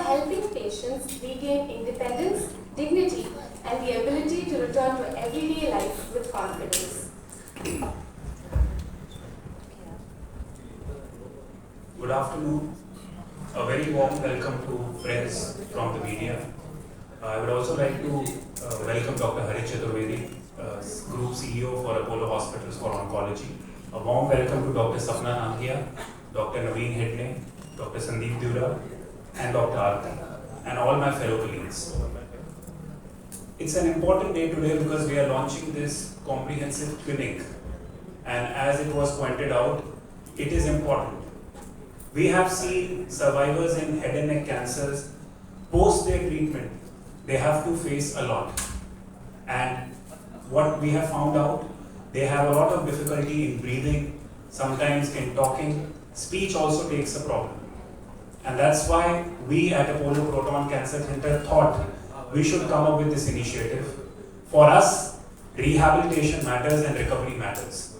helping patients regain independence, dignity, and the ability to return to everyday life with confidence. Good afternoon. A very warm welcome to friends from the media. I would also like to welcome Dr. Hari Chaturvedi, Group CEO for Apollo Hospitals for Oncology. A warm welcome to Dr. Sapna Nangia, Dr. Naveen Hedle, Dr. Sandeep Dura, and Dr. Arti, and all my fellow colleagues. It's an important day today because we are launching this comprehensive clinic, and as it was pointed out, it is important. We have seen survivors in head and neck cancers, post their treatment, they have to face a lot. And what we have found out, they have a lot of difficulty in breathing, sometimes in talking. Speech also takes a problem. And that's why we at Apollo Proton Cancer Center thought we should come up with this initiative. For us, rehabilitation matters and recovery matters.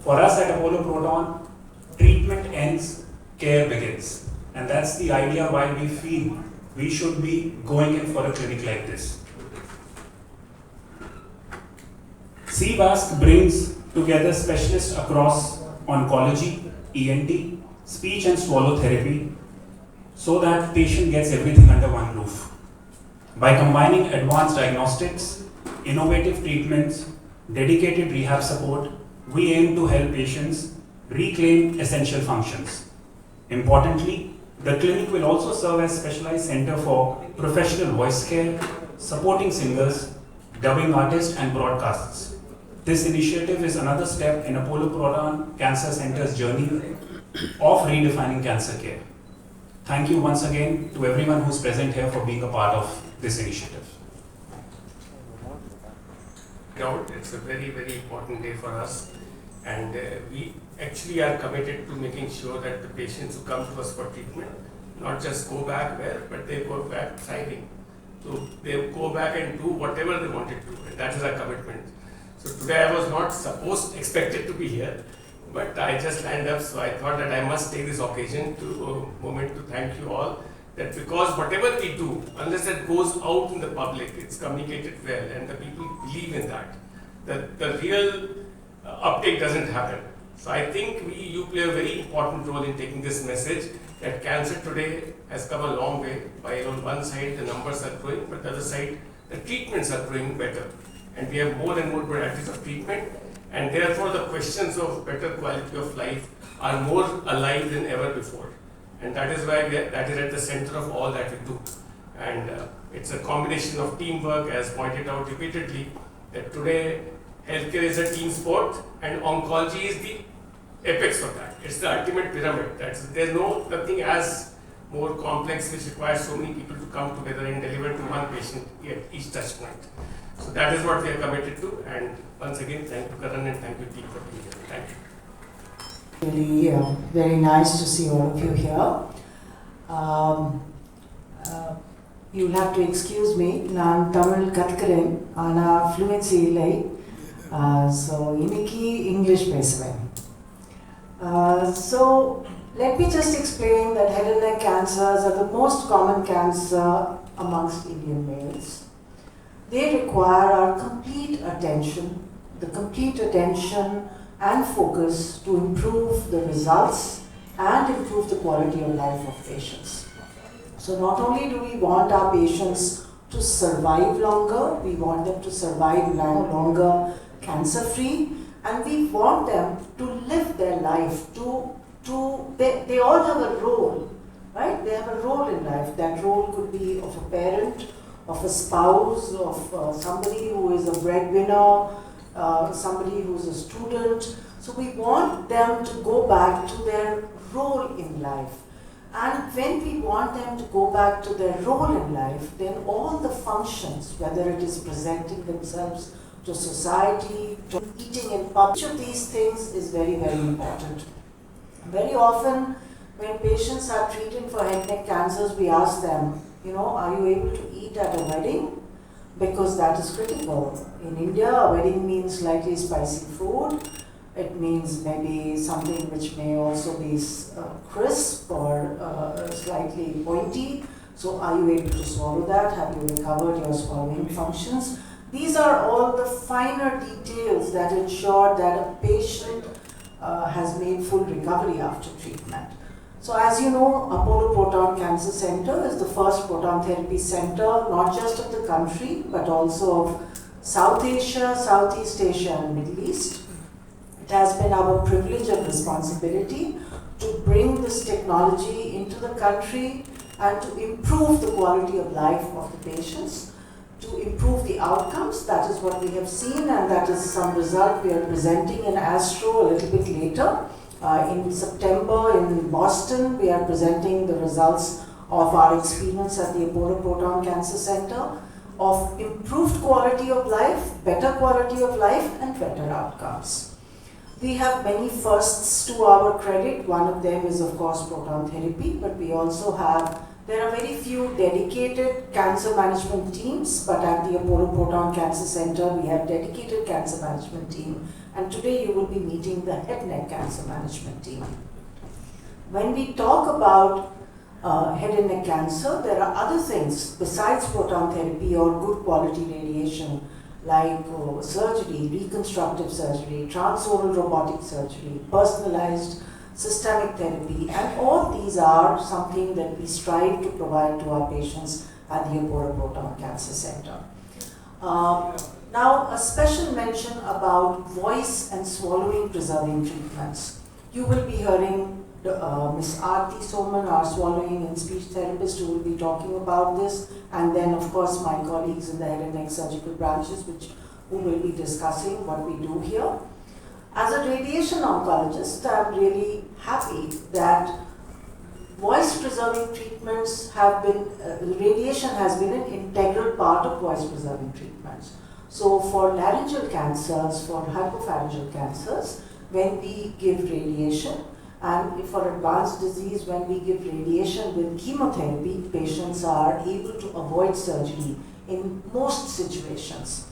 For us at Apollo Proton, treatment ends, care begins. And that's the idea why we feel we should be going in for a clinic like this. C-VASC brings together specialists across oncology, ENT, speech and swallow therapy so that patient gets everything under one roof. By combining advanced diagnostics, innovative treatments, dedicated rehab support, we aim to help patients reclaim essential functions. Importantly, the clinic will also serve as specialized center for professional voice care, supporting singers, dubbing artists and broadcasters. This initiative is another step in Apollo Proton Cancer Center's journey of redefining cancer care. Thank you once again to everyone who's present here for being a part of this initiative. It's a very, very important day for us, and we actually are committed to making sure that the patients who come to us for treatment not just go back well, but they go back thriving. So they go back and do whatever they wanted to, and that is our commitment. So today I was not expected to be here, but I just landed up, so I thought that I must take this occasion moment to thank you all, that because whatever we do, unless it goes out in the public, it's communicated well and the people believe in that, the real uptake doesn't happen. So I think you play a very important role in taking this message that cancer today has come a long way. By on one side the numbers are growing, but the other side the treatments are growing better. And we have more and more varieties of treatment, and therefore the questions of better quality of life are more alive than ever before. And that is why that is at the center of all that we do. And it's a combination of teamwork, as pointed out repeatedly, that today healthcare is a team sport and oncology is the apex of that. It's the ultimate pyramid. There's nothing as more complex which requires so many people to come together and deliver to one patient at each touch point. So that is what we are committed to, and once again thank you Karan and thank you team for being here. Thank you. Really very nice to see all of you here. You'll have to excuse me, நான் தமிழ் கற்கிறேன் ஆனால் fluency இல்லை, so இன்னைக்கு English பேசுவேன். So let me just explain that head and neck cancers are the most common cancer amongst Indian males. They require our complete attention, and focus to improve the results and improve the quality of life of patients. So not only do we want our patients to survive longer, we want them to survive longer cancer-free, and we want them to live their life, they all have a role, right? They have a role in life. That role could be of a parent, of a spouse, of somebody who is a breadwinner, somebody who is a student. So we want them to go back to their role in life. And when we want them to go back to their role in life, then all the functions, whether it is presenting themselves to society, to eating in public, each of these things is very, very important. Very often, when patients are treated for head and neck cancers, we ask them, are you able to eat at a wedding? Because that is critical. In India, a wedding means slightly spicy food, It means maybe something which may also be crisp or slightly pointy. So are you able to swallow that? Have you recovered your swallowing functions? These are all the finer details that ensure that a patient has made full recovery after treatment. So as you know, Apollo Proton Cancer Center is the first proton therapy center, not just of the country, but also of South Asia, Southeast Asia and Middle East. It has been our privilege and responsibility to bring this technology into the country and to improve the quality of life of the patients, to improve the outcomes. That is what we have seen, and that is some result we are presenting in Astro a little bit later. In September in Boston, we are presenting the results of our experience at the Apollo Proton Cancer Center of improved quality of life, better quality of life and better outcomes. We have many firsts to our credit. One of them is of course proton therapy, but we also have, there are very few dedicated cancer management teams, but at the Apollo Proton Cancer Center we have dedicated cancer management team, and today you will be meeting the head neck cancer management team. When we talk about head and neck cancer, there are other things besides proton therapy or good quality radiation, like surgery, reconstructive surgery, transoral robotic surgery, personalized systemic therapy, and all these are something that we strive to provide to our patients at the Apollo Proton Cancer Center. Now, a special mention about voice and swallowing preserving treatments. You will be hearing Ms. Aarti Soman, our swallowing and speech therapist, who will be talking about this, and then of course my colleagues in the head and neck surgical branches who will be discussing what we do here. As a radiation oncologist, I'm really happy that voice preserving treatments have been, radiation has been an integral part of voice preserving treatments. So for laryngeal cancers, for hypopharyngeal cancers, when we give radiation, and for advanced disease, when we give radiation with chemotherapy, patients are able to avoid surgery in most situations.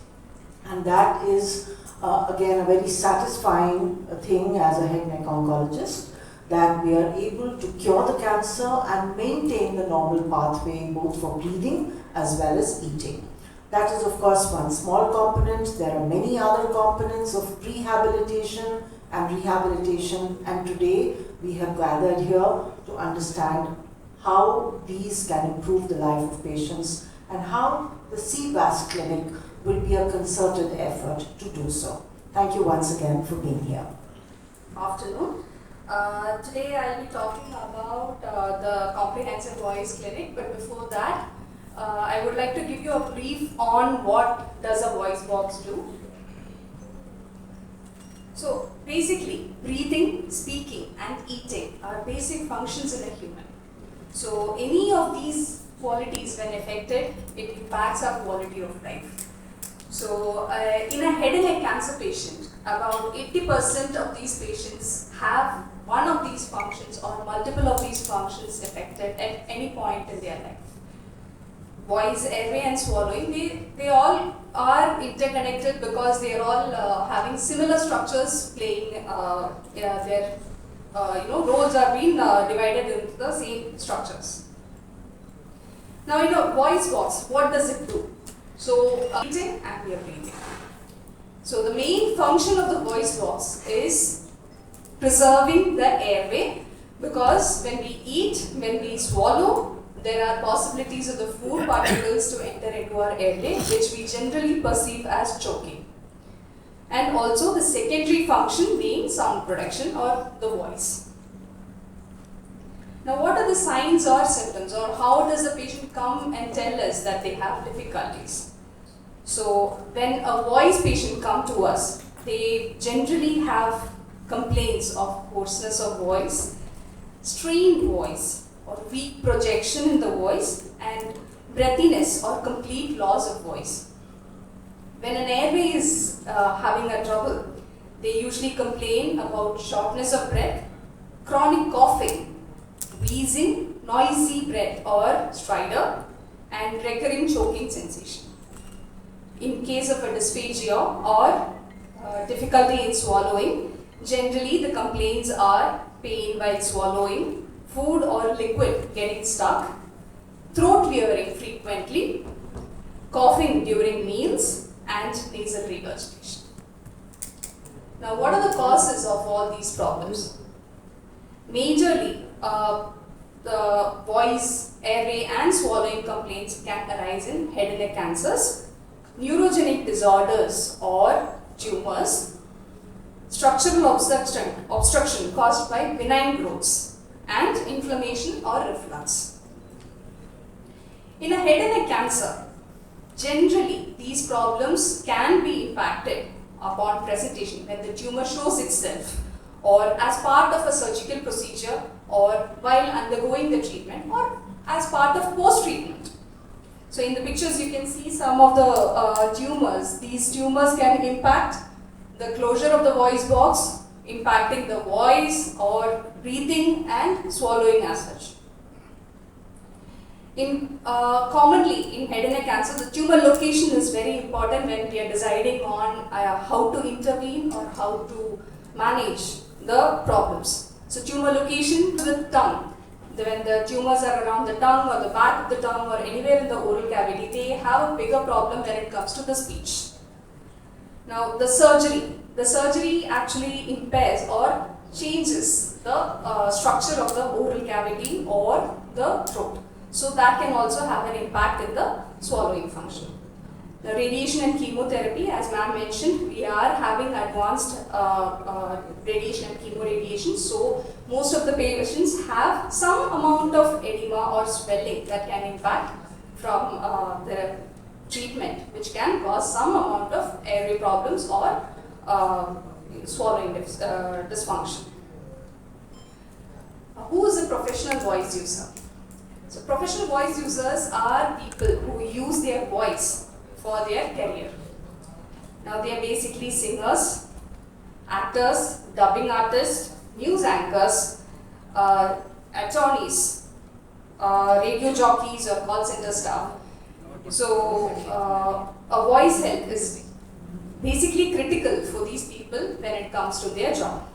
And that is, again, a very satisfying thing as a head neck oncologist, that we are able to cure the cancer and maintain the normal pathway both for breathing as well as eating. That is, of course, one small component. There are many other components of rehabilitation and rehabilitation, and today we have gathered here to understand how these can improve the life of patients and how the C-VASC clinic will be a concerted effort to do so. Thank you once again for being here. Afternoon. Today I'll be talking about the comprehensive voice clinic, but before that I would like to give you a brief on what does a voice box do. So basically, breathing, speaking and eating are basic functions in a human. So any of these qualities, when affected, it impacts our quality of life. So in a head and neck cancer patient, about 80% of these patients have one of these functions or multiple of these functions affected at any point in their life. Voice, airway and swallowing, they all are interconnected because they are all having similar structures playing, their roles are being divided into the same structures. Now in a voice box, what does it do? So eating and we are breathing. So the main function of the voice box is preserving the airway, because when we eat, when we swallow, there are possibilities of the food particles to enter into our airway, which we generally perceive as choking. And also the secondary function being sound production or the voice. Now what are the signs or symptoms, or how does the patient come and tell us that they have difficulties? So when a voice patient comes to us, they generally have complaints of hoarseness of voice, strained voice, or weak projection in the voice, and breathiness or complete loss of voice. When an airway is having a trouble, they usually complain about shortness of breath, chronic coughing, wheezing, noisy breath or stridor, and recurring choking sensation. In case of a dysphagia or difficulty in swallowing, Generally, the complaints are pain while swallowing, food or liquid getting stuck, throat clearing frequently, coughing during meals, and nasal regurgitation. Now, what are the causes of all these problems? Majorly, the voice, airway, and swallowing complaints can arise in head and neck cancers, neurogenic disorders or tumors, structural obstruction caused by benign growths, and inflammation or reflux. In a head and neck cancer, generally these problems can be impacted upon presentation when the tumor shows itself, or as part of a surgical procedure, or while undergoing the treatment, or as part of post-treatment. So in the pictures you can see some of the tumors. These tumors can impact the closure of the voice box, impacting the voice or breathing and swallowing as such. Commonly in head and neck cancer, the tumor location is very important when we are deciding on how to intervene or how to manage the problems. So tumor location to the tongue. When the tumors are around the tongue or the back of the tongue or anywhere in the oral cavity, they have a bigger problem when it comes to the speech. Now the surgery actually impairs or changes the structure of the oral cavity or the throat. So that can also have an impact in the swallowing function. The radiation and chemotherapy, as ma'am mentioned, we are having advanced radiation and chemoradiation. So most of the patients have some amount of edema or swelling that can impact from the treatment, which can cause some amount of airway problems or swallowing dysfunction. Who is a professional voice user? So professional voice users are people who use their voice for their career. Now they are basically singers, actors, dubbing artists, news anchors, attorneys, radio jockeys or call center staff. So a voice health is basically critical for these people when it comes to their job.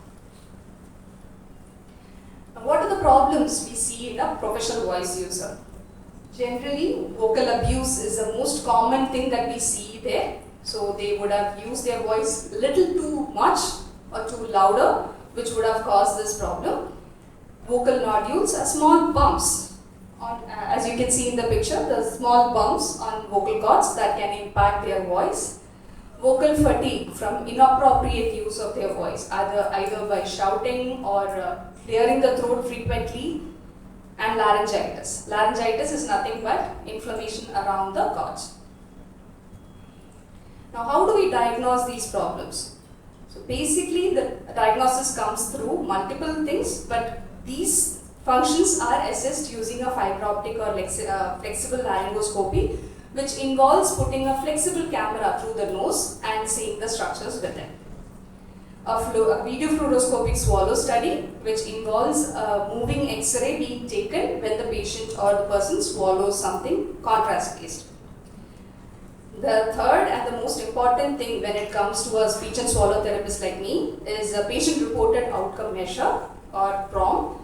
Now, what are the problems we see in a professional voice user? Generally, vocal abuse is the most common thing that we see there. So they would have used their voice a little too much or too louder, which would have caused this problem. Vocal nodules are small bumps. As you can see in the picture, the small bumps on vocal cords that can impact their voice. Vocal fatigue from inappropriate use of their voice, either by shouting or clearing the throat frequently, and laryngitis. Laryngitis is nothing but inflammation around the cords. Now, how do we diagnose these problems? So basically, the diagnosis comes through multiple things, but these functions are assessed using a fiber optic or flexible laryngoscopy, which involves putting a flexible camera through the nose and seeing the structures within. A video fluoroscopic swallow study, which involves a moving X-ray being taken when the patient or the person swallows something contrast-based. The third and the most important thing when it comes to a speech and swallow therapist like me is a patient-reported outcome measure or PROM.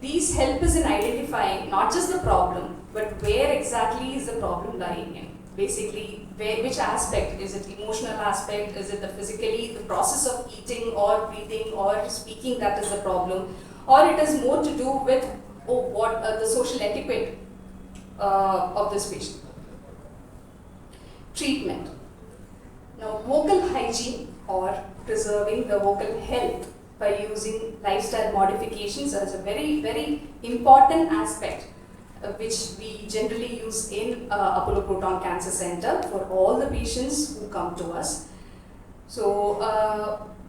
These help us in identifying not just the problem, but where exactly is the problem lying in. Basically, which aspect? Is it emotional aspect? Is it the process of eating or breathing or speaking that is the problem? Or it is more to do with the social etiquette of this patient. Treatment. Now, vocal hygiene or preserving the vocal health by using lifestyle modifications is a very, very important aspect which we generally use in Apollo Proton Cancer Center for all the patients who come to us. So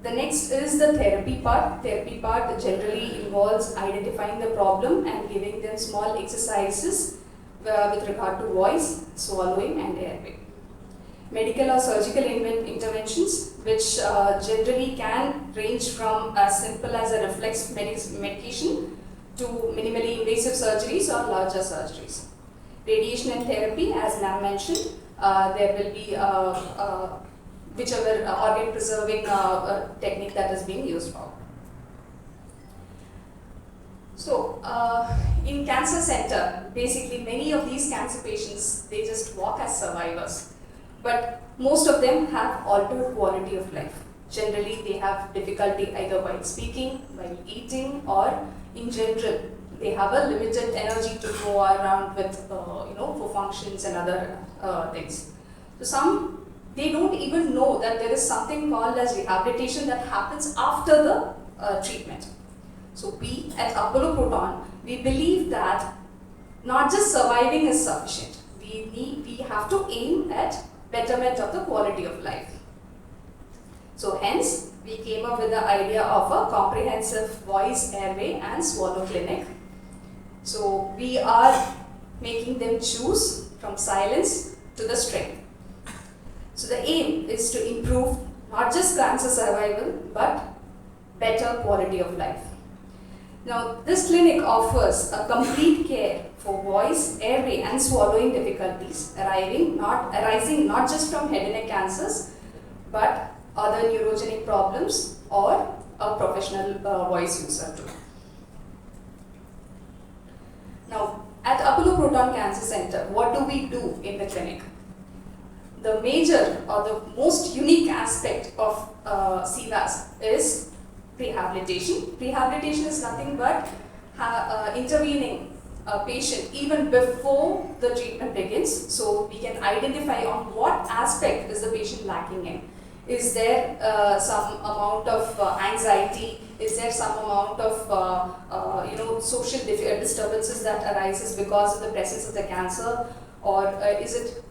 the next is the therapy part. Therapy part generally involves identifying the problem and giving them small exercises with regard to voice, swallowing and airway. Medical or surgical interventions, which generally can range from as simple as a reflex medication to minimally invasive surgeries or larger surgeries. Radiation and therapy, as Nam mentioned, there will be whichever organ preserving technique that is being used for. So, in cancer center, basically many of these cancer patients, they just walk as survivors. But most of them have altered quality of life. Generally, they have difficulty either while speaking, while eating, or in general, they have a limited energy to go around with, for functions and other things. So some, they don't even know that there is something called as rehabilitation that happens after the treatment. So we at Apollo Proton, we believe that not just surviving is sufficient. We have to aim at betterment of the quality of life. So hence, we came up with the idea of a comprehensive voice, airway and swallow clinic. So we are making them choose from silence to the strength. So the aim is to improve not just cancer survival, but better quality of life. Now, this clinic offers a complete care for voice, airway and swallowing difficulties arising not just from head and neck cancers, but other neurogenic problems or a professional voice user too. Now, at Apollo Proton Cancer Center, what do we do in the clinic? The major or the most unique aspect of C-VASC is rehabilitation. Rehabilitation is nothing but intervening a patient even before the treatment begins. So we can identify on what aspect is the patient lacking in. Is there some amount of anxiety? Is there some amount of social disturbances that arises because of the presence of the cancer? Or is it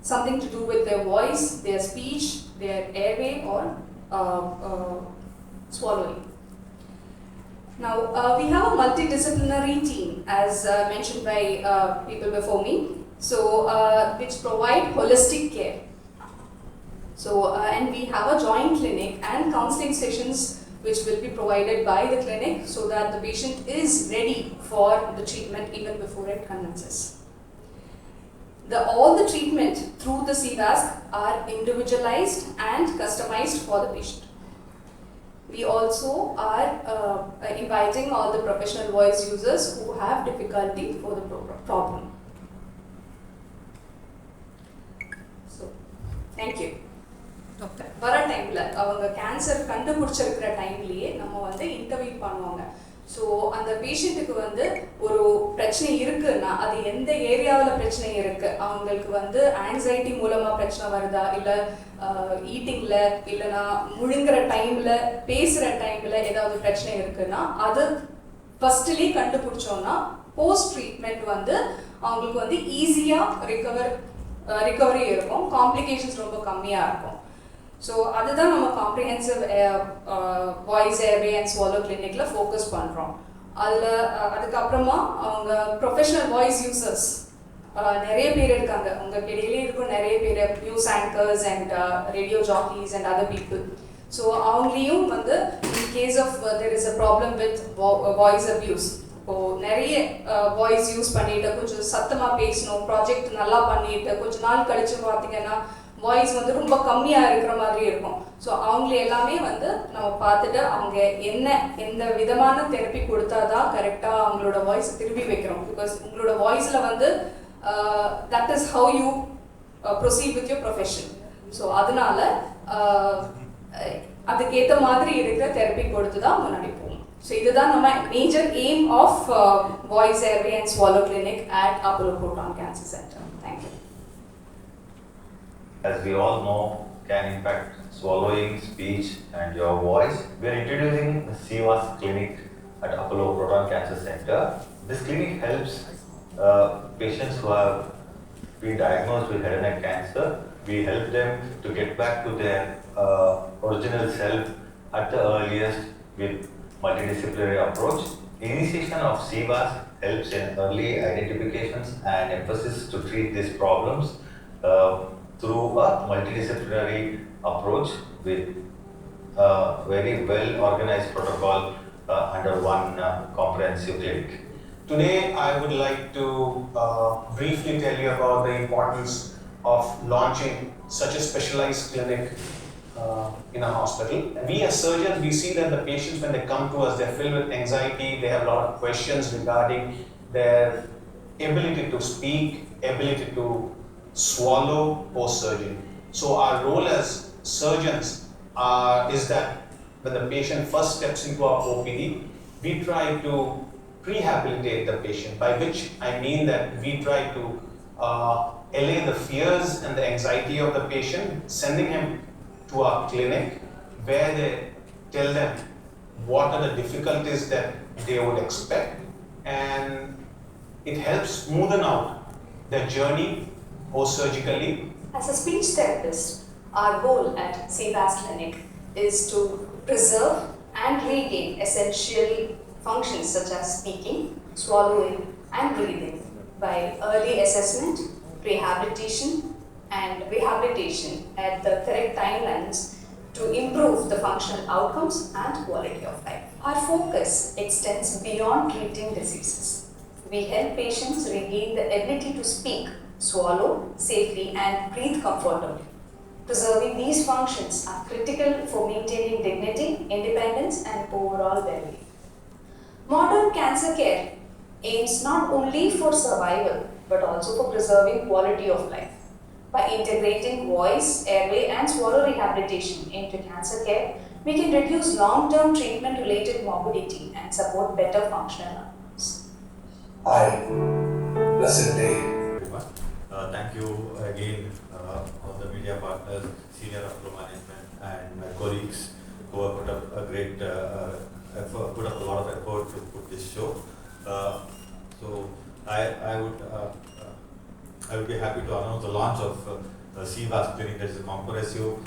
something to do with their voice, their speech, their airway, or swallowing? Now, we have a multidisciplinary team, as mentioned by people before me, so which provide holistic care. So, and we have a joint clinic and counseling sessions which will be provided by the clinic so that the patient is ready for the treatment even before it commences. All the treatment through the C-VASC are individualized and customized for the patient. We also are inviting all the professional voice users who have difficulty for the problem. So, thank you. Doctor வர டைமில் அவங்க cancer கண்டுபிடிச்சிருக்கிற டைம்லேயே நம்ம interview பண்ணுவாங்க. So அந்த பேஷண்ட்டுக்கு ஒரு பிரச்சனை இருக்குன்னா அது எந்த ஏரியாவில் பிரச்சனை இருக்குது, அவங்களுக்கு ஆங்ஸைட்டி மூலமாக பிரச்சனை வருதா, இல்லை ஈட்டிங்கில், இல்லைனா முழுங்குற டைமில், பேசுகிற டைமில் ஏதாவது பிரச்சனை இருக்குன்னா அது ஃபஸ்ட்லேயே கண்டுபிடிச்சோன்னா போஸ்ட் ட்ரீட்மெண்ட் அவங்களுக்கு ஈஸியாக ரிகவரி இருக்கும், காம்ப்ளிகேஷன்ஸ் ரொம்ப கம்மியாக இருக்கும். ஸோ அதுதான் நம்ம comprehensive voice, airway and swallow கிளினிக்கில் ஃபோக்கஸ் பண்ணுறோம். அதுக்கப்புறமா அவங்க ப்ரொஃபஷனல் வாய்ஸ் யூசர்ஸ் நிறைய பேர் இருக்காங்க, உங்களுக்கு இடையிலே இருக்கும் நிறைய பேர், news anchors and radio jockeys and other people. So அவங்களையும் in case of there is a problem with voice abuse, இப்போது நிறைய வாய்ஸ் யூஸ் பண்ணிட்டு கொஞ்சம் சத்தமாக பேசணும், ப்ராஜெக்ட் நல்லா பண்ணிட்டு கொஞ்ச நாள் கழிச்சு பார்த்தீங்கன்னா வாய்ஸ் ரொம்ப கம்மியாக இருக்கிற மாதிரி இருக்கும். ஸோ அவங்கள எல்லாமே நம்ம பார்த்துட்டு அவங்க எந்த விதமான தெரப்பி கொடுத்தா தான் கரெக்டாக அவங்களோட வாய்ஸ் திருப்பி வைக்கிறோம். பிகாஸ் உங்களோட வாய்ஸில் that is how you proceed with your profession. So அதனால அதுக்கேற்ற மாதிரி இருக்கிற தெரப்பி கொடுத்து தான் முன்னாடி போகும். ஸோ இதுதான் நம்ம major aim of voice, airway and swallow clinic at Apollo Proton Cancer Centre. Thank you. As we all know, can impact swallowing, speech and your voice. We are introducing the C-VASC clinic at Apollo Proton Cancer Center. This clinic helps patients who have been diagnosed with head and neck cancer. We help them to get back to their original self at the earliest with multidisciplinary approach. Initiation of C-VASC helps in early identifications and emphasis to treat these problems through a multidisciplinary approach with a very well organized protocol under one comprehensive clinic. Today I would like to briefly tell you about the importance of launching such a specialized clinic in a hospital. We as surgeons, we see that the patients, when they come to us, they're filled with anxiety, they have a lot of questions regarding their ability to speak, ability to swallow post-surgery. So our role as surgeons is that when the patient first steps into our OPD, we try to rehabilitate the patient, by which I mean that we try to allay the fears and the anxiety of the patient, sending him to our clinic where they tell them what are the difficulties that they would expect, and it helps smoothen out their journey post-surgically. As a speech therapist, our goal at C-VASC Clinic is to preserve and regain essential functions such as speaking, swallowing, and breathing by early assessment, rehabilitation, and rehabilitation at the correct timelines to improve the functional outcomes and quality of life. Our focus extends beyond treating diseases. We help patients regain the ability to speak, swallow safely, and breathe comfortably. Preserving these functions are critical for maintaining dignity, independence, and overall well-being. Modern cancer care aims not only for survival but also for preserving quality of life. By integrating voice, airway, and swallow rehabilitation into cancer care, we can reduce long-term treatment-related morbidity and support better functional outcomes. Hi, blessed day. Thank you again, all the media partners, senior upper management, and my colleagues who have put up a great effort, put up a lot of effort to put this show. So I would be happy to announce the launch of C-VASC clinic, that is a comprehensive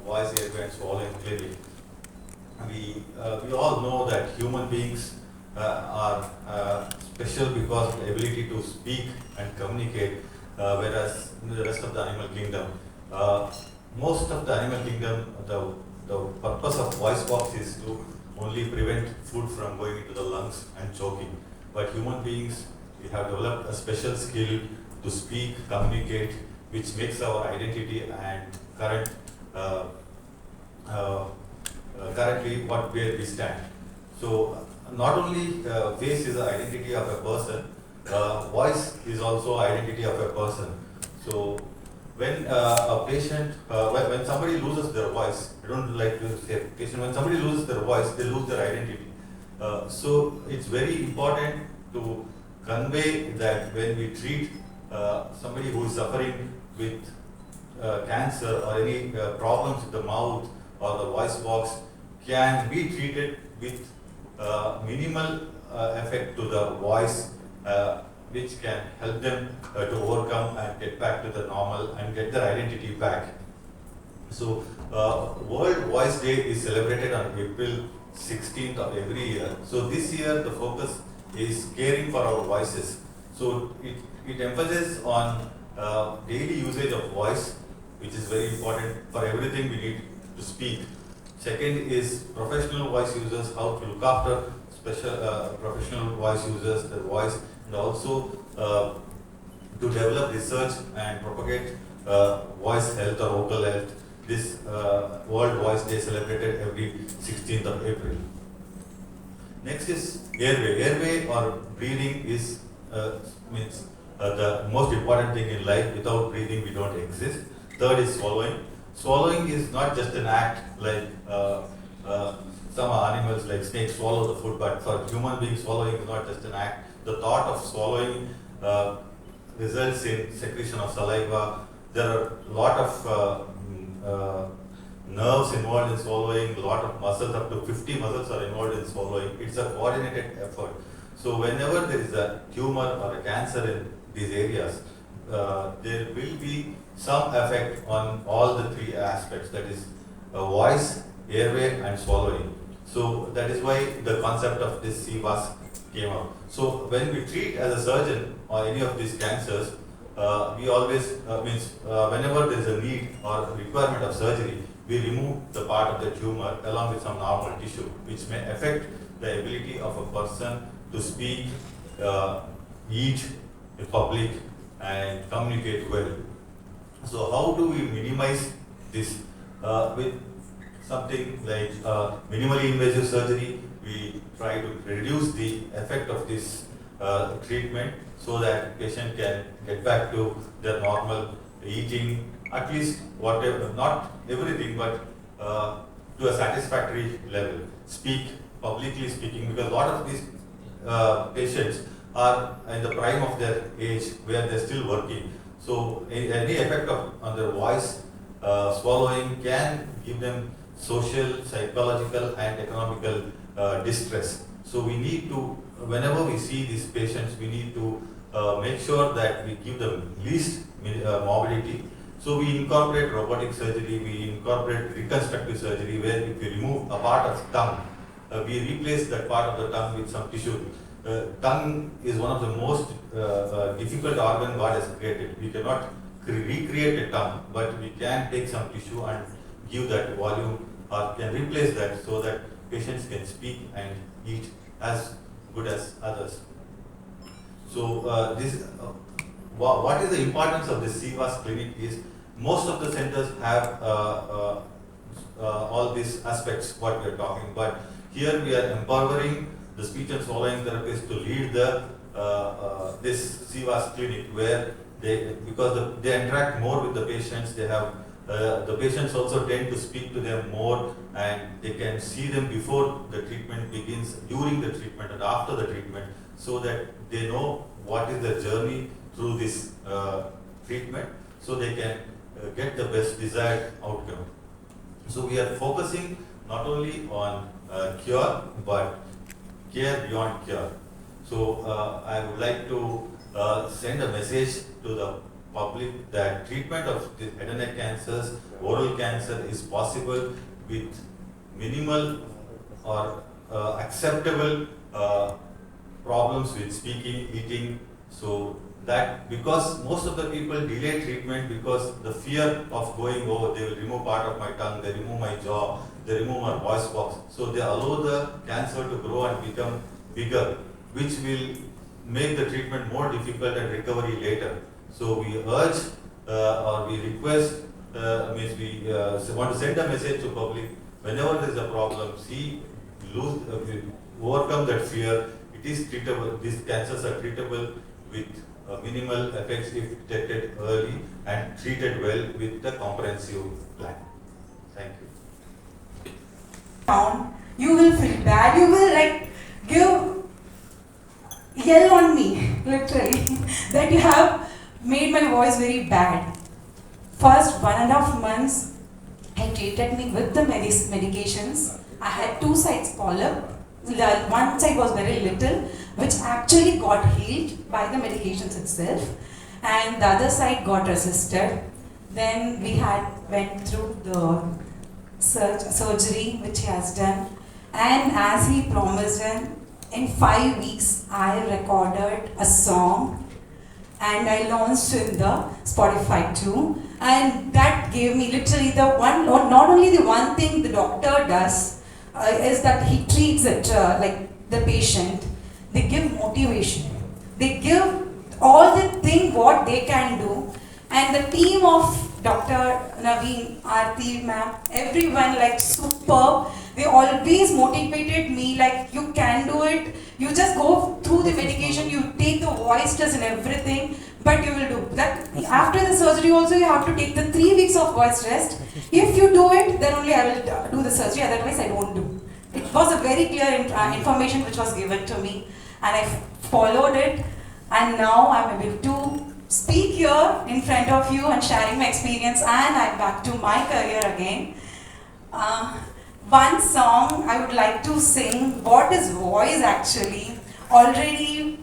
voice, airway, and swallowing clinic. We all know that human beings are special because of the ability to speak and communicate, whereas in the rest of the animal kingdom, most of the animal kingdom, the purpose of voice box is to only prevent food from going into the lungs and choking. But human beings, we have developed a special skill to speak, communicate, which makes our identity and currently where we stand. So not only face is the identity of a person, voice is also identity of a person. So when a patient, when somebody loses their voice, I don't like to say patient, when somebody loses their voice, they lose their identity. So it's very important to convey that when we treat somebody who is suffering with cancer or any problems with the mouth or the voice box, can be treated with minimal effect to the voice, which can help them to overcome and get back to the normal and get their identity back. So World Voice Day is celebrated on April 16th of every year. So this year the focus is caring for our voices. So it emphasizes on daily usage of voice, which is very important for everything we need to speak. Second is professional voice users, how to look after special professional voice users, their voice, and also to develop research and propagate voice health or vocal health. This World Voice Day celebrated every 16th of April. Next is airway. Airway or breathing is means the most important thing in life. Without breathing, we don't exist. Third is swallowing. Swallowing is not just an act like some animals like snakes swallow the food, but for human beings, swallowing is not just an act. The thought of swallowing results in secretion of saliva. There are a lot of nerves involved in swallowing, a lot of muscles, up to 50 muscles are involved in swallowing. It's a coordinated effort. So whenever there is a tumor or a cancer in these areas, there will be some effect on all the three aspects, that is voice, airway, and swallowing. So that is why the concept of this C-VASC came out. So when we treat as a surgeon or any of these cancers, we always whenever there is a need or requirement of surgery, we remove the part of the tumor along with some normal tissue, which may affect the ability of a person to speak, eat in public, and communicate well. So how do we minimize this with something like minimally invasive surgery, we try to reduce the effect of this treatment so that patient can get back to their normal eating, at least whatever, not everything, but to a satisfactory level. Publicly speaking, because a lot of these patients are in the prime of their age where they're still working. So any effect on their voice, swallowing can give them social, psychological and economical distress. So we need to, whenever we see these patients, we need to make sure that we give them least mobility. So we incorporate robotic surgery, we incorporate reconstructive surgery where if we remove a part of tongue, we replace that part of the tongue with some tissue. Tongue is one of the most difficult organ God has created. We cannot recreate a tongue, but we can take some tissue and give that volume or can replace that so that patients can speak and eat as good as others. So what is the importance of this C-VASC clinic is most of the centers have all these aspects what we are talking, but here we are empowering the speech and swallowing therapists to lead this C-VASC clinic where because they interact more with the patients, they have the patients also tend to speak to them more and they can see them before the treatment begins, during the treatment and after the treatment, so that they know what is their journey through this treatment so they can get the best desired outcome. So we are focusing not only on cure but care beyond cure. So I would like to send a message to the public that treatment of the head and neck cancers, oral cancer is possible with minimal or acceptable problems with speaking, eating. So that because most of the people delay treatment because the fear of going over, they will remove part of my tongue, they remove my jaw, they remove my voice box. So they allow the cancer to grow and become bigger, which will make the treatment more difficult and recovery later. So we urge or we request, we want to send a message to public, whenever there is a problem, overcome that fear. It is treatable, these cancers are treatable with minimal effects if detected early and treated well with the comprehensive plan. Thank you. You will feel bad, you will yell on me, literally, that you have made my voice very bad. First 1.5 months, I treated me with the medications. I had 2 sides polyp. One side was very little, which actually got healed by the medications itself, and the other side got resisted. Then we went through the surgery which he has done, and as he promised, in 5 weeks I recorded a song and I launched in the Spotify too, and that gave me literally not only the one thing the doctor does is that he treats it like the patient. They give motivation. They give all the thing what they can do, and the team of Dr. Naveen, Aarti ma'am, everyone superb. They always motivated me you can do it. You just go through the medication, you take the voice test and everything, but you will do that. After the surgery also you have to take the 3 weeks of voice test. If you do it, then only I will do the surgery, otherwise I won't do. It was a very clear information which was given to me, and I followed it, and now I'm able to speak here in front of you and sharing my experience, and I'm back to my career again. One song I would like to sing. What is voice actually? Already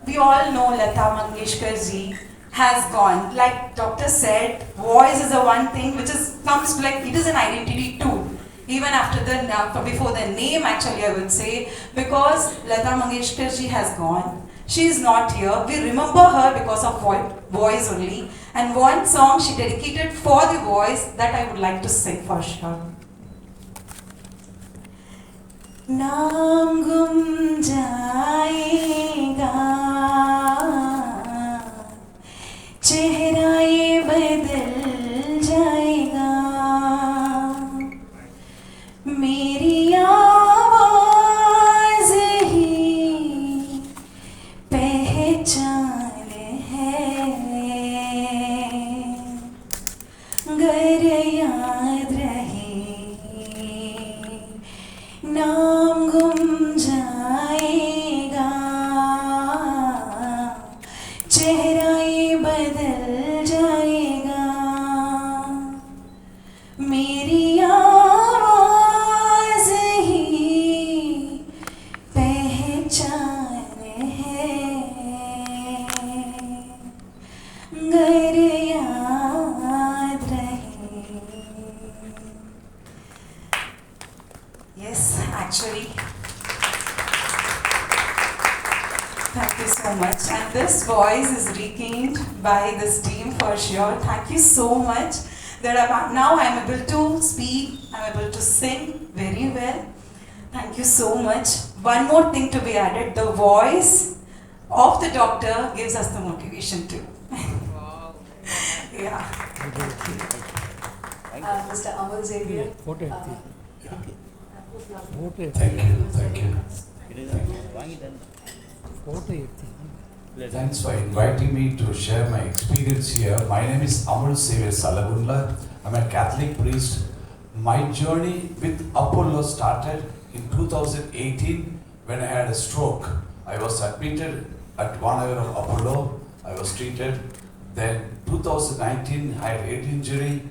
we all know Lata Mangeshkar ji has gone. Like doctor said, voice is the one thing which comes it is an identity too. Even after before the name actually I would say, because Lata Mangeshkar ji has gone. She is not here. We remember her because of voice only. And one song she dedicated for the voice that I would like to sing for sure. नाम गुम जाएगा, चेहरा ये बदल जाएगा, ये बदल जाएगा, मेरी आवाज़ ही पहचान है, गर याद रहे. Yes, actually. Thank you so much. And this voice is regained by this team for sure. Thank you so much. Now I'm able to speak, I'm able to sing very well. Thank you so much. One more thing to be added, the voice of the doctor gives us the motivation too. Wow. Yeah. Mr. Amal Xavier. Thank you. Thanks for inviting me to share my experience here. My name is Amal Xavier Salagunla. I'm a Catholic priest. My journey with Apollo started in 2018 when I had a stroke. I was admitted at 1 hour of Apollo. I was treated. Then 2019 I had head injury.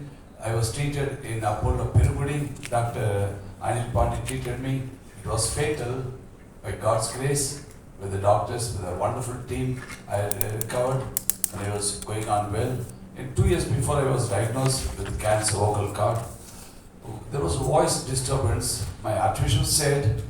I was treated in Apollo Pirugudi. Dr. Anil Pandey treated me. It was fatal. By God's grace, with the doctors, with a wonderful team, I recovered and I was going on well. In 2 years before I was diagnosed with cancer vocal cord, there was voice disturbance. My artificial said,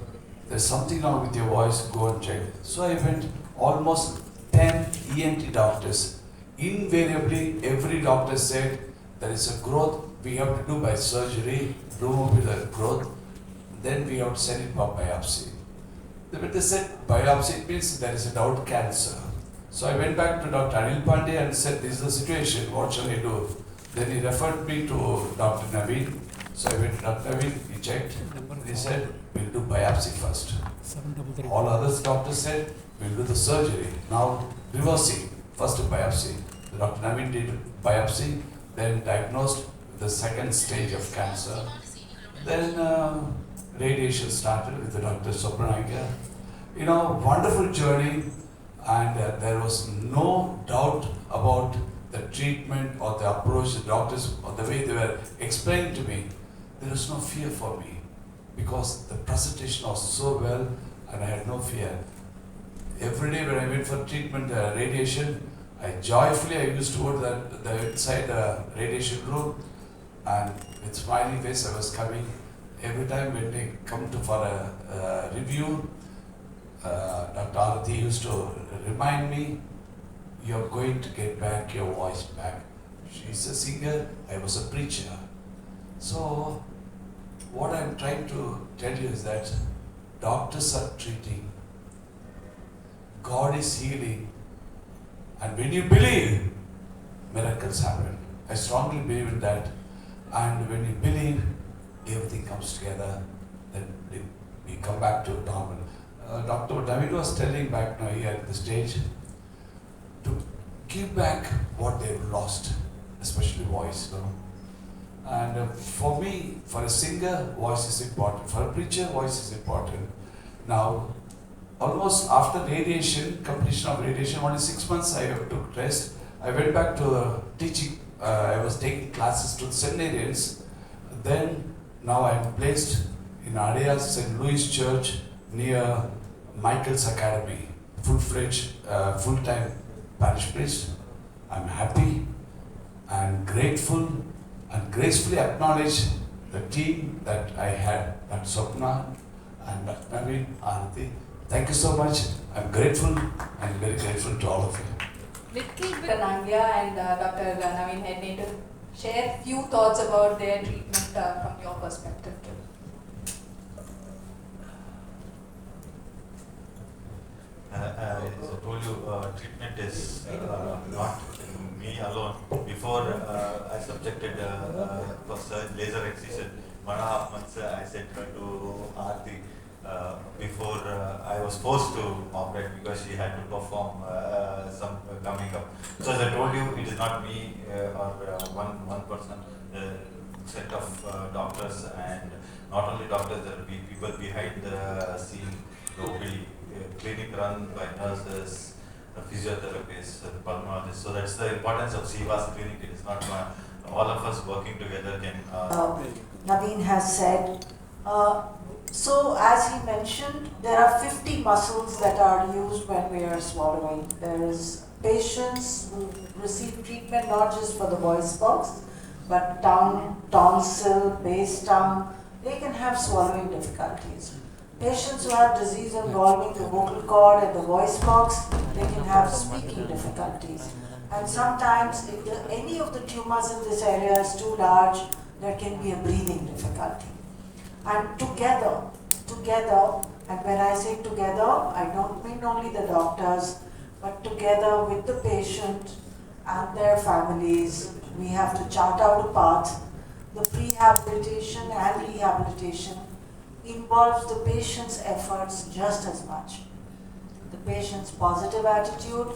there's something wrong with your voice, go and check. So I went almost 10 ENT doctors. Invariably, every doctor said, there is a growth we have to do by surgery, remove the growth, then we have to send it for biopsy. When they said biopsy, it means there is a doubt cancer. So I went back to Dr. Anil Pandey and said, this is the situation, what shall I do? Then he referred me to Dr. Naveen. So I went to Dr. Naveen, he checked, he said, we'll do biopsy first. All others doctors said, we'll do the surgery. Now reversing, first biopsy. Dr. Naveen did biopsy, then diagnosed the second stage of cancer. Then radiation started with the Dr. Sobranaika. Wonderful journey, and there was no doubt about the treatment or the approach, the doctors, or the way they were explaining to me. There was no fear for me because the presentation was so well and I had no fear. Every day when I went for treatment, radiation, I used to go to the inside the radiation room, and with smiling face I was coming. Every time when they come for a review, Dr. Arati used to remind me, you're going to get back your voice back. She's a singer, I was a preacher. So, what I'm trying to tell you is that doctors are treating, God is healing, and when you believe, miracles happen. I strongly believe in that, and when you believe, everything comes together, then we come back to normal. Dr. David was telling back now here at the stage to give back what they've lost, especially voice. And for me, for a singer, voice is important. For a preacher, voice is important. Now, almost after radiation, completion of radiation, only 6 months I took rest. I went back to teaching. I was taking classes to the seminarians. Then, now I am placed in Adaya St. Louis Church near Michael's Academy, full-fledged, full-time parish priest. I'm happy and grateful and gracefully acknowledge the team that I had, Dr. Swapna and Dr. Naveen, Arati. Thank you so much. I'm grateful and very grateful to all of you. Little bit Anangya and Dr. Naveen had need to share few thoughts about their treatment from your perspective too. As I told you, treatment is not me alone. Before I subjected for laser excision, 1.5 months I said to Aarti before I was forced to operate because she had to perform some coming up. So as I told you, it is not me or one person, set of doctors, and not only doctors, there will be people behind the scene, clinic run by nurses the physiotherapists, the pulmonologists. So that's the importance of C-VASC clinic. It is not all of us working together can. Naveen has said. So as he mentioned, there are 50 muscles that are used when we are swallowing. There is patients who receive treatment not just for the voice box, but tongue, tonsil, base tongue. They can have swallowing difficulties. Patients who have disease involving the vocal cord and the voice box, they can have speaking difficulties. And sometimes if any of the tumors in this area is too large, there can be a breathing difficulty. And together, and when I say together, I don't mean only the doctors, but together with the patient and their families, we have to chart out a path. The prehabilitation and rehabilitation involves the patient's efforts just as much. The patient's positive attitude,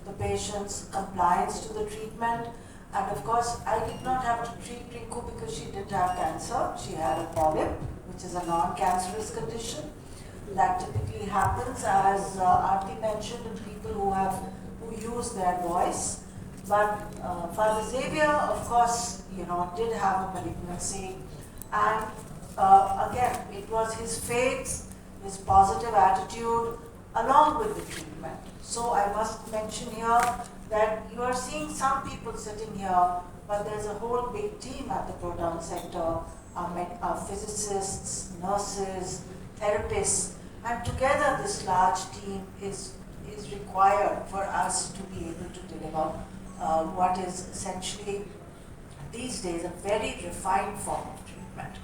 the patient's compliance to the treatment, and of course, I did not have to treat Rinku because she didn't have cancer. She had a polyp, which is a non-cancerous condition. That typically happens, as Aarti mentioned, in people who use their voice. But Father Xavier, of course, did have a malignancy, and again, it was his faith, his positive attitude, along with the treatment. So I must mention here that you are seeing some people sitting here, but there's a whole big team at the Proton Center, our physicists, nurses, therapists, and together this large team is required for us to be able to deliver what is essentially these days a very refined form of treatment.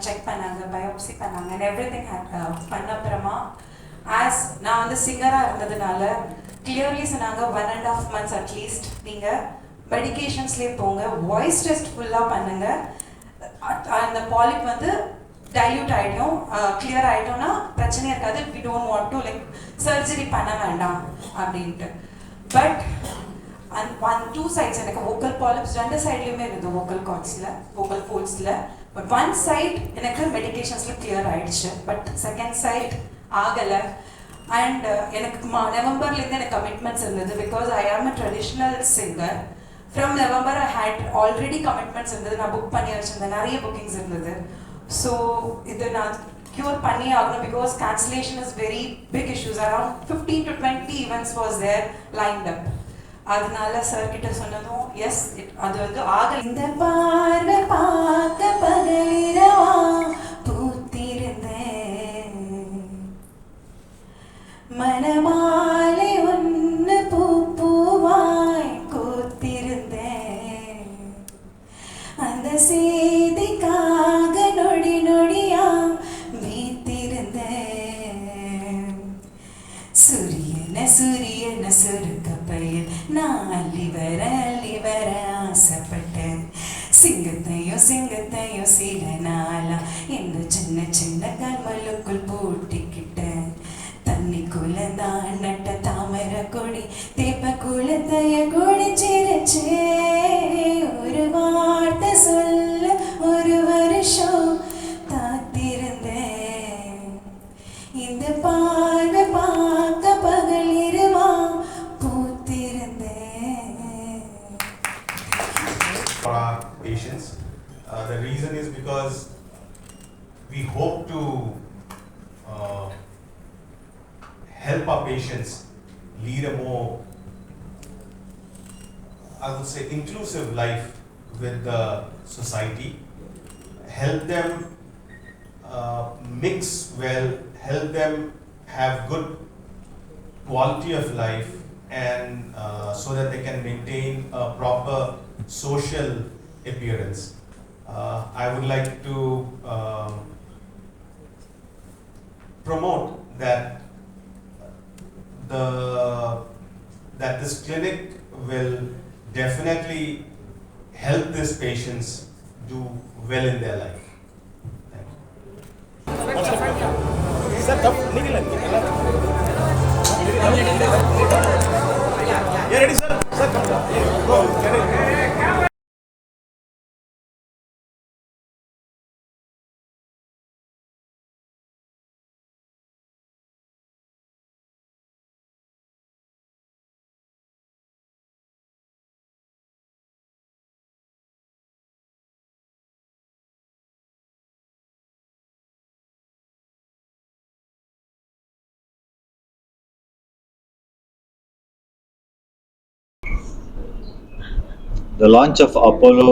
Check biopsy and everything panna as now the singer clearly 1.5 months at least medications voice test full and the polyp dilute clear we don't want to like surgery but on two sides vocal polyps two sides vocal cords vocal folds but one side medications clear but second side agala and November commitments because I am a traditional singer. From November I had already commitments in the book bookings so this cure because cancellation is very big issues. Around 15 to 20 events was there lined up. Adnala sir kitta sonnadum yes adu vandu agala inda paarva paaka pagalirava poothirundhen manamale onnu poopuvai koothirundhen andha seedikaga nodi nodiya veethirundhen suriyana surukapayil naalli vara aasappatten singathayo sila naala inda chinna kalmalukkul pootikkitten tanni kulanda natta tamara kodi tepa kulathaya kodi chiriche oru vaartha solla oru varsham taathirundhen inda paarva paaka pagalirava poothirundhen. For our patients, the reason is because we hope to help our patients lead a more, I would say, inclusive life with the society, help them mix well, help them have good quality of life, and so that they can maintain a proper social appearance. I would like to promote that this clinic will definitely help these patients do well in their life. Thank you. the launch of Apollo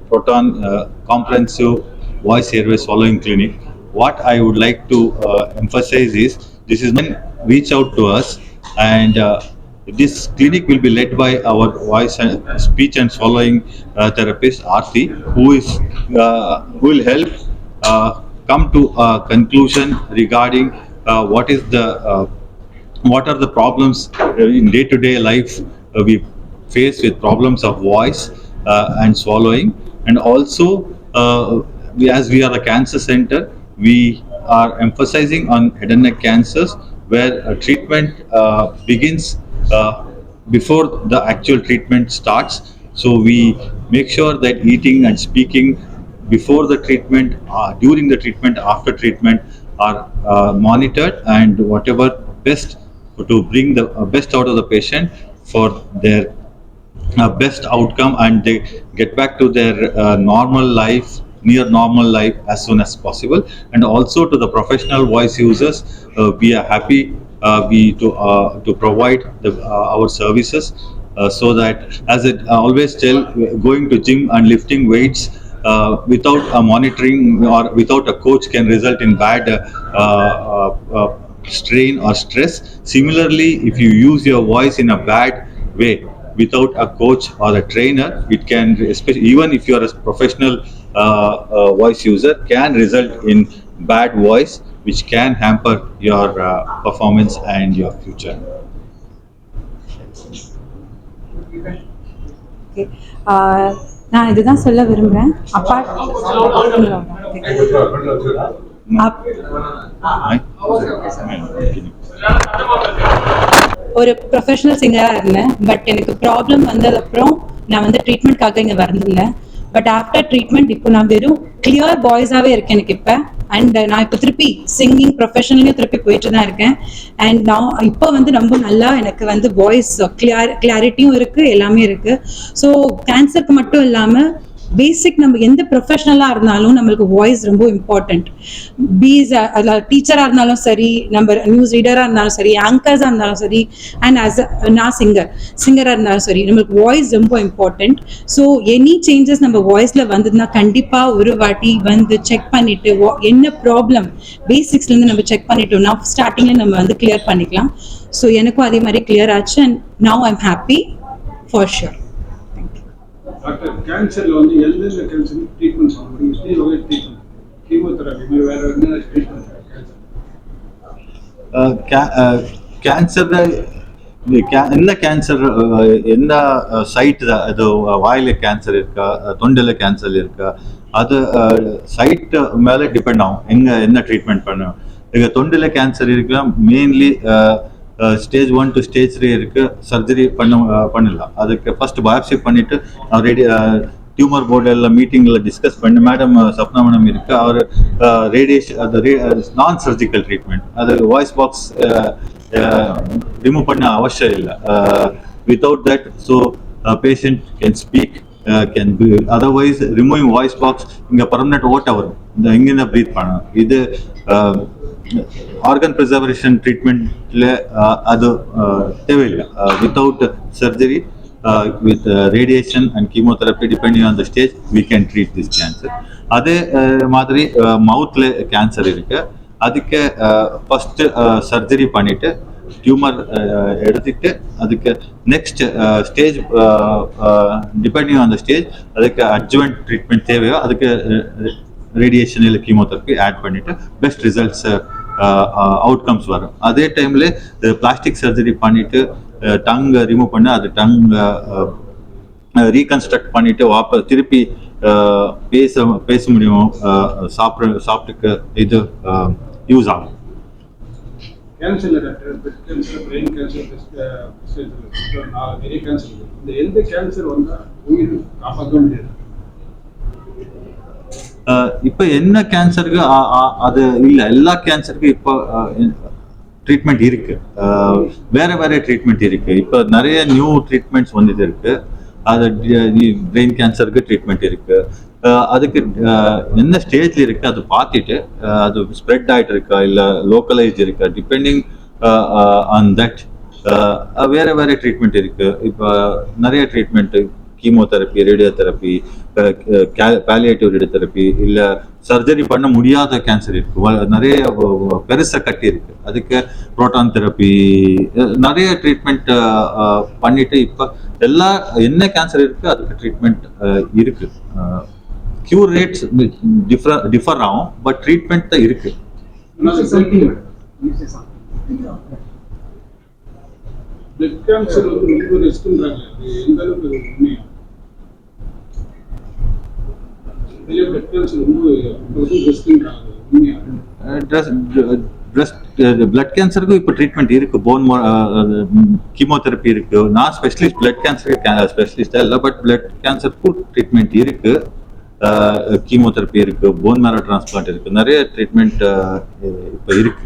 Proton comprehensive voice airway swallowing clinic. What I would like to emphasize is this is when reach out to us, and this clinic will be led by our voice and speech and swallowing therapist Aarti, who will help come to a conclusion regarding what are the problems in day-to-day life we face with problems of voice and swallowing. And also, as we are a cancer center, we are emphasizing on head and neck cancers, where treatment begins before the actual treatment starts. So we make sure that eating and speaking before the treatment, during the treatment, after treatment are monitored, and whatever best to bring the best out of the patient for their best outcome, and they get back to their normal life, near normal life as soon as possible. And also to the professional voice users, we are happy to provide our services, so that, as it always tell, going to gym and lifting weights without a monitoring or without a coach can result in bad strain or stress. Similarly, if you use your voice in a bad way without a coach or a trainer, it can, especially even if you are a professional voice user, can result in bad voice, which can hamper your performance and your future. Okay. நான் இதுதான் சொல்ல விரும்புகிறேன். ஒரு professional சிங்கராக இருந்தேன். But எனக்கு problem வந்ததுக்கப்புறம் நான் வந்து ட்ரீட்மெண்ட்காக இங்கே வரதில்லை. பட் ஆஃப்டர் ட்ரீட்மெண்ட் இப்போ நான் வெறும் கிளியர் வாய்ஸாகவே இருக்கேன் எனக்கு இப்போ. அண்ட் நான் இப்போ திருப்பி சிங்கிங் ப்ரொஃபஷனலையும் திருப்பி போயிட்டு தான் இருக்கேன். அண்ட் நான் இப்போ வந்து ரொம்ப நல்லா எனக்கு வந்து வாய்ஸ் கிளாரிட்டியும் இருக்குது, எல்லாமே இருக்குது. ஸோ கேன்சருக்கு மட்டும் இல்லாமல் பேசிக் நம்ம எந்த ப்ரொஃபஷனலாக இருந்தாலும் நம்மளுக்கு வாய்ஸ் ரொம்ப இம்பார்ட்டண்ட். அதில் டீச்சராக இருந்தாலும் சரி, நம்ம நியூஸ் ரீடராக இருந்தாலும் சரி, ஆங்கர்ஸாக இருந்தாலும் சரி, அண்ட் நான் சிங்கராக இருந்தாலும் சரி, நம்மளுக்கு வாய்ஸ் ரொம்ப இம்பார்ட்டண்ட். ஸோ எனி சேஞ்சஸ் நம்ம வாய்ஸில் வந்ததுன்னா கண்டிப்பாக ஒரு வாட்டி வந்து செக் பண்ணிவிட்டு என்ன ப்ராப்ளம் பேசிக்ஸ்லேருந்து நம்ம செக் பண்ணிட்டோம்னா ஸ்டார்டிங்கில் நம்ம வந்து கிளியர் பண்ணிக்கலாம். ஸோ எனக்கும் அதே மாதிரி கிளியர் ஆச்சு. And now I am happy for sure. Doctor, கேன்சர்ல வந்து எந்தெந்த கேன்சர் ட்ரீட்மெண்ட் பண்ண முடியும்? ஸ்டேஜ் வைஸ் ட்ரீட்மெண்ட், கீமோதெரபி, வேற என்ன ட்ரீட்மெண்ட் கேன்சர்? என்ன கேன்சர், என்ன சைட், அது வாயில கேன்சர் இருக்கா, தொண்டையில் கேன்சர் இருக்கா, அது சைட் மேலே டிபெண்ட் ஆகும் என்ன ட்ரீட்மெண்ட் பண்ணணும். இங்கே தொண்டையில் கேன்சர் இருக்குன்னா மெயின்லி ஸ்டேஜ் 1 to stage 3 இருக்கு, சர்ஜரி பண்ணலாம். அதுக்கு ஃபர்ஸ்ட் பயாப்சி பண்ணிட்டு டியூமர் போர்டு எல்லாம் மீட்டிங்கில் டிஸ்கஸ் பண்ணி, மேடம் சப்னா மேடம் இருக்கு, அவர் ரேடியேஷன், அது நான் சர்ஜிக்கல் ட்ரீட்மெண்ட், அது வாய்ஸ் பாக்ஸ் ரிமூவ் பண்ண அவசியம் இல்லை. Without that, so patient can speak, can be. Otherwise removing voice box, இங்கே பர்மனெண்ட் ஓட்ட வரும், இங்கே ப்ரீத் பண்ணணும். இது ஆர்கன் ப்ரிசர்வேஷன் ட்ரீட்மெண்ட்ல அது தேவையில்லை. Without surgery, with radiation and chemotherapy, depending on the stage, we can treat this cancer. அதே மாதிரி மவுத்ல கேன்சர் இருக்கு, அதுக்கு ஃபர்ஸ்ட் சர்ஜரி பண்ணிட்டு டியூமர் எடுத்துட்டு, அதுக்கு next stage depending on the stage, அதுக்கு அட்ஜுவன்ட் ட்ரீட்மெண்ட் தேவையோ அதுக்கு ரேடியேஷன் இல்லை கீமோதெரப்பி ஆட் பண்ணிட்டு பெஸ்ட் ரிசல்ட்ஸ் அவுட்கம்ஸ் வரும். அதே டைம்ல பிளாஸ்டிக் சர்ஜரி பண்ணிட்டு டங் ரிமூவ் பண்ண, அது டங் ரீகன்ஸ்ட்ரக்ட் பண்ணிட்டு வாப்ப திருப்பி பேச முடியும், சாப்பிட்டுக்கு இது யூஸ் ஆகும். கேன்சர்ல doctor, breast cancer, brain cancer, நிறைய கேன்சர் இருக்கு. இந்த எந்த கேன்சர் வந்தா உயிர் காப்பாற்ற முடியாது? இப்போ என்ன கேன்சருக்கு அது இல்லை, எல்லா கேன்சருக்கும் இப்போ ட்ரீட்மெண்ட் இருக்கு, வேற வேற ட்ரீட்மெண்ட் இருக்கு. இப்போ நிறைய நியூ ட்ரீட்மெண்ட்ஸ் வந்துட்டு இருக்கு. அது பிரெயின் கேன்சருக்கு ட்ரீட்மெண்ட் இருக்கு. அதுக்கு என்ன ஸ்டேஜ்ல இருக்கு அது பார்த்துட்டு, அது ஸ்ப்ரெட் ஆகிட்டு இருக்கா இல்லை லோக்கலைஸ்ட் இருக்கா, டிபெண்டிங் ஆன் தட் வேற வேற ட்ரீட்மெண்ட் இருக்கு. இப்போ நிறைய treatment chemotherapy, radiotherapy, palliative radiotherapy, இல்லை சர்ஜரி பண்ண முடியாத கேன்சர் இருக்குது, நிறைய பெருசாக கட்டி இருக்குது. அதுக்கு ப்ரோட்டான் தெரப்பி நிறைய ட்ரீட்மெண்ட் பண்ணிட்டு இப்போ என்ன கேன்சர் இருக்குது அதுக்கு ட்ரீட்மெண்ட் இருக்குது. க்யூர் ரேட்ஸ் டிஃபர் ஆகும், பட் ட்ரீட்மெண்ட் தான் இருக்குது. பிளட் கேன்சர் வந்து ரொம்ப ரிஸ்க்ன்றாங்க, அது எந்த அளவுக்கு உண்மையா? பிளட் கேன்சர் ரொம்ப ரிஸ்க்ன்றாங்க, உண்மையா? பிளட் கேன்சருக்கு இப்போ ட்ரீட்மெண்ட் இருக்கு, போன் கீமோதெரப்பி இருக்கு. நான் ஸ்பெஷலிஸ்ட், பிளட் கேன்சருக்கு ஸ்பெஷலிஸ்டா இல்லை, பட் பிளட் கேன்சருக்கு ட்ரீட்மெண்ட் இருக்கு. கீமோதெரப்பி இருக்கு, போன் மேரோ டிரான்ஸ்பிளான்ட் இருக்கு, நிறைய ட்ரீட்மெண்ட் இப்போ இருக்கு.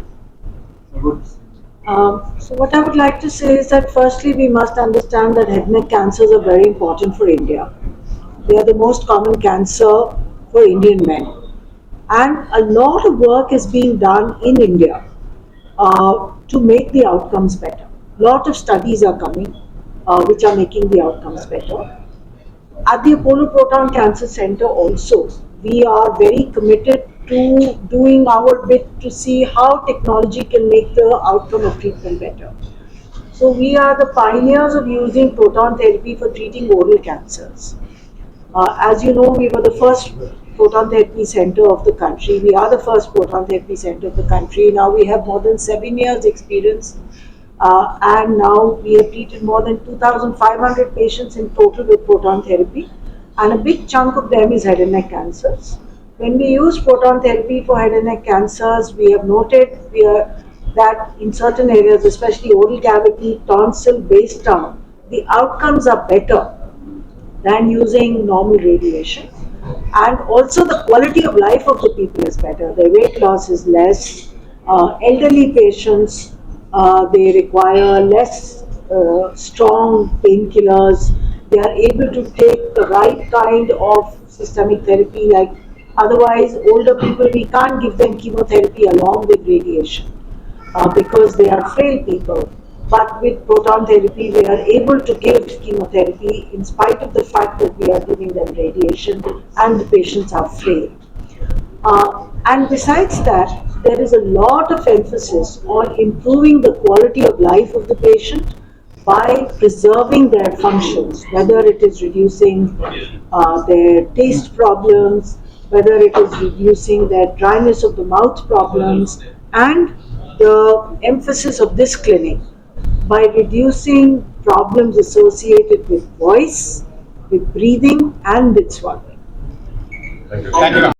So what I would like to say is that firstly we must understand that head and neck cancers are very important for India. They are the most common cancer for Indian men, and a lot of work is being done in India to make the outcomes better. Lot of studies are coming which are making the outcomes better. At the Apollo Proton Cancer Center also, we are very committed to doing our bit to see how technology can make the outcome of treatment better. So we are the pioneers of using proton therapy for treating oral cancers. As you know, we were the first proton therapy center of the country. We are the first proton therapy center of the country. Now we have more than 7 years experience, and now we have treated more than 2,500 patients in total with proton therapy, and a big chunk of them is head and neck cancers. When we use proton therapy for head and neck cancers, we have noted that in certain areas, especially oral cavity, tonsil, base tongue, the outcomes are better than using normal radiation. And also the quality of life of the people is better. Their weight loss is less. Elderly patients, they require less strong painkillers. They are able to take the right kind of systemic therapy. Like otherwise, older people, we can't give them chemotherapy along with radiation because they are frail people. But with proton therapy, we are able to give chemotherapy in spite of the fact that we are giving them radiation and the patients are frail. And besides that, there is a lot of emphasis on improving the quality of life of the patient by preserving their functions, whether it is reducing their taste problems, whether it is reducing their dryness of the mouth problems, and the emphasis of this clinic by reducing problems associated with voice, with breathing, and with swallowing. Thank you.